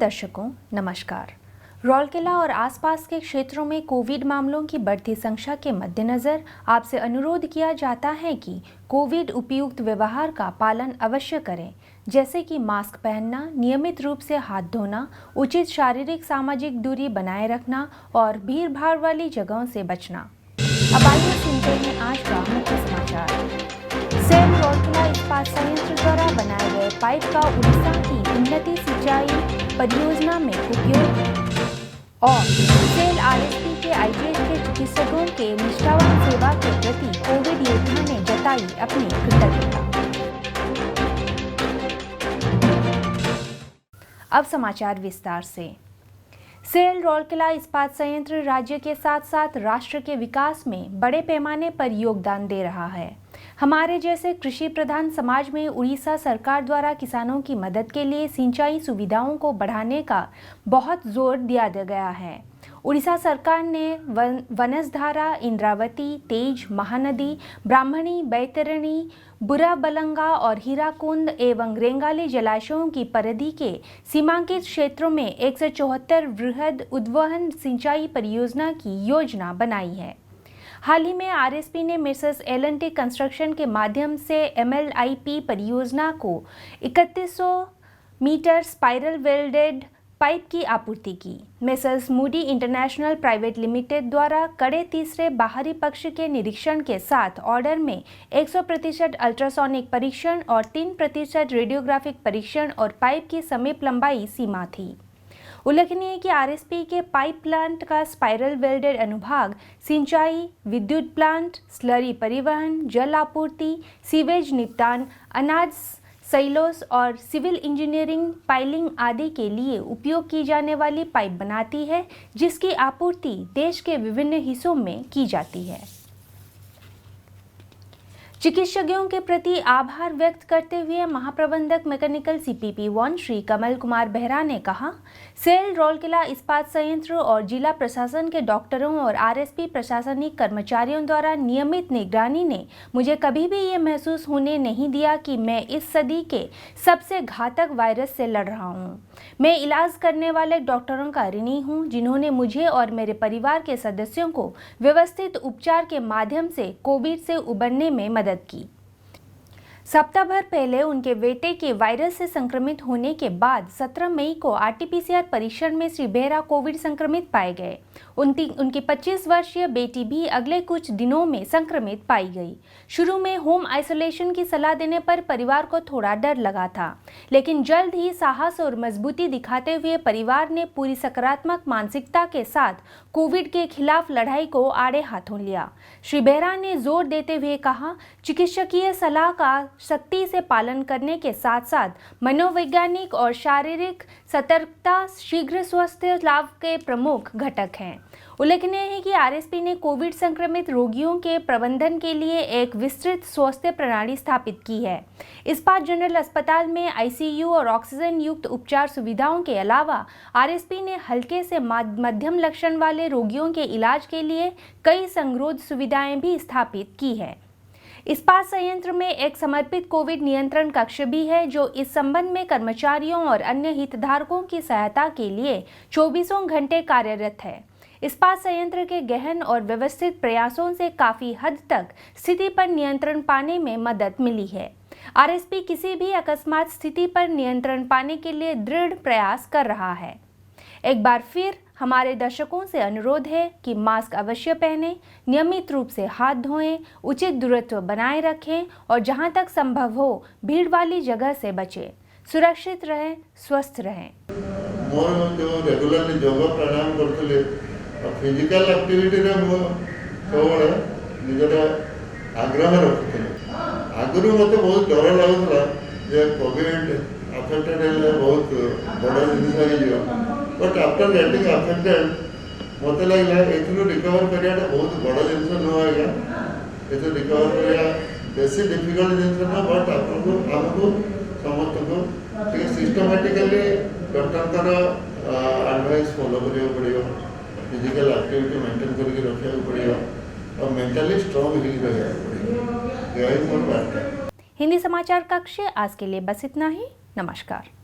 दर्शकों नमस्कार। रौलकेला और आसपास के क्षेत्रों में कोविड मामलों की बढ़ती संख्या के मद्देनज़र आपसे अनुरोध किया जाता है कि कोविड उपयुक्त व्यवहार का पालन अवश्य करें, जैसे कि मास्क पहनना, नियमित रूप से हाथ धोना, उचित शारीरिक सामाजिक दूरी बनाए रखना और भीड़ भाड़ वाली जगहों से बचना। अब आइए सुनते हैं आज का मुख्य समाचार। सेल रौलकेला इस्पात संयंत्र द्वारा बनाए गए पाइप का उड़ीसा की उन्नति सिंचाई परियोजना में उपयोग और सेल आरएसपी के आईजीएच के चिकित्सकों के निष्ठावान सेवा के प्रति कोविड योद्धा ने जताई अपनी कृतज्ञता। अब समाचार विस्तार से। सेल रौलकेला इस्पात संयंत्र राज्य के साथ साथ राष्ट्र के विकास में बड़े पैमाने पर योगदान दे रहा है। हमारे जैसे कृषि प्रधान समाज में उड़ीसा सरकार द्वारा किसानों की मदद के लिए सिंचाई सुविधाओं को बढ़ाने का बहुत जोर दिया गया है। उड़ीसा सरकार ने वनसधारा, इंद्रावती, तेज, महानदी, ब्राह्मणी, बैतरणी, बुराबलंगा और हीराकुंद एवं रेंगाली जलाशयों की परिधि के सीमांकित क्षेत्रों में 174 वृहद उद्वहन सिंचाई परियोजना की योजना बनाई है। हाल ही में आरएसपी ने मिसेस L&T कंस्ट्रक्शन के माध्यम से MLIP परियोजना को 3100 मीटर स्पाइरल वेल्डेड पाइप की आपूर्ति की। Mrs Moody international private limited द्वारा कड़े तीसरे बाहरी पक्ष के निरीक्षण के साथ ऑर्डर में 100% अल्ट्रासोनिक परीक्षण और 3% रेडियोग्राफिक परीक्षण और पाइप की समीप लंबाई सीमा थी। उल्लेखनीय है कि आरएसपी के पाइप प्लांट का स्पाइरल वेल्डेड अनुभाग सिंचाई, विद्युत प्लांट, स्लरी परिवहन, जल आपूर्ति, सीवेज निपटान, अनाज सैलोस और सिविल इंजीनियरिंग, पाइलिंग आदि के लिए उपयोग की जाने वाली पाइप बनाती है, जिसकी आपूर्ति देश के विभिन्न हिस्सों में की जाती है। चिकित्सकों के प्रति आभार व्यक्त करते हुए महाप्रबंधक मैकेनिकल CPP1 श्री कमल कुमार बेहरा ने कहा, सेल रौलकेला इस्पात संयंत्र और जिला प्रशासन के डॉक्टरों और आरएसपी प्रशासनिक कर्मचारियों द्वारा नियमित निगरानी ने मुझे कभी भी ये महसूस होने नहीं दिया कि मैं इस सदी के सबसे घातक वायरस से लड़ रहा हूँ। मैं इलाज करने वाले डॉक्टरों का ऋणी हूँ, जिन्होंने मुझे और मेरे परिवार के सदस्यों को व्यवस्थित उपचार के माध्यम से कोविड से उबरने में मदद की। सप्ताह भर पहले उनके बेटे के वायरस से संक्रमित होने के बाद 17 मई को RT-PCR परीक्षण में श्री बेहरा कोविड संक्रमित पाए गए। उनकी 25 वर्षीय बेटी भी अगले कुछ दिनों में संक्रमित पाई गई। शुरू में होम आइसोलेशन की सलाह देने पर परिवार को थोड़ा डर लगा था, लेकिन जल्द ही साहस और मजबूती दिखाते हुए परिवार ने पूरी सकारात्मक मानसिकता के साथ कोविड के खिलाफ लड़ाई को आड़े हाथों लिया। श्री बेहरा ने जोर देते हुए कहा, चिकित्सकीय सलाह का सख्ती से पालन करने के साथ साथ मनोवैज्ञानिक और शारीरिक सतर्कता शीघ्र स्वास्थ्य लाभ के प्रमुख घटक हैं। उल्लेखनीय है कि आरएसपी ने कोविड संक्रमित रोगियों के प्रबंधन के लिए एक विस्तृत स्वास्थ्य प्रणाली स्थापित की है। इस्पात जनरल अस्पताल में ICU और ऑक्सीजन युक्त उपचार सुविधाओं के अलावा आरएसपी ने हल्के से मध्यम लक्षण वाले रोगियों के इलाज के लिए कई संगरोध सुविधाएं भी स्थापित की है। इस्पात संयंत्र में एक समर्पित कोविड नियंत्रण कक्ष भी है, जो इस संबंध में कर्मचारियों और अन्य हितधारकों की सहायता के लिए 24 घंटे कार्यरत है। इस्पात संयंत्र के गहन और व्यवस्थित प्रयासों से काफी हद तक स्थिति पर नियंत्रण पाने में मदद मिली है। आरएसपी किसी भी अकस्मात स्थिति पर नियंत्रण पाने के लिए दृढ़ प्रयास कर रहा है। एक बार फिर हमारे दर्शकों से अनुरोध है कि मास्क अवश्य पहनें, नियमित रूप से हाथ धोएं, उचित दूरत्व बनाए रखें और जहां तक संभव हो भीड़ वाली जगह से बचें। सुरक्षित रहें, स्वस्थ रहें। मोर जो रेगुलरली योगा प्राणायाम करथले फिजिकल एक्टिविटी रे मो सबले निजर आग्रह रखुथले। आगुरु मते बहुत डर लागुथला जे कोविड अफेक्टेड है, बहुत बड़ा जिनिस है, बट आफ्टर गेटिंग अफेक्टेड मत लगला एथु रिकवर करिया बहुत बड़ा जिनिस न होगा। एथु रिकवर करिया बेसी डिफिकल्ट जिनिस न, बट आपको समस्त को ठीक सिस्टमैटिकली डॉक्टर का एडवाइस फॉलो करिया पड़ियो, फिजिकल एक्टिविटी मेंटेन करके रखिया पड़ियो और मेंटली स्ट्रांग ही रहया पड़ियो। यही मोर बात है। हिंदी समाचार कक्ष आज के लिए बस इतना ही। नमस्कार।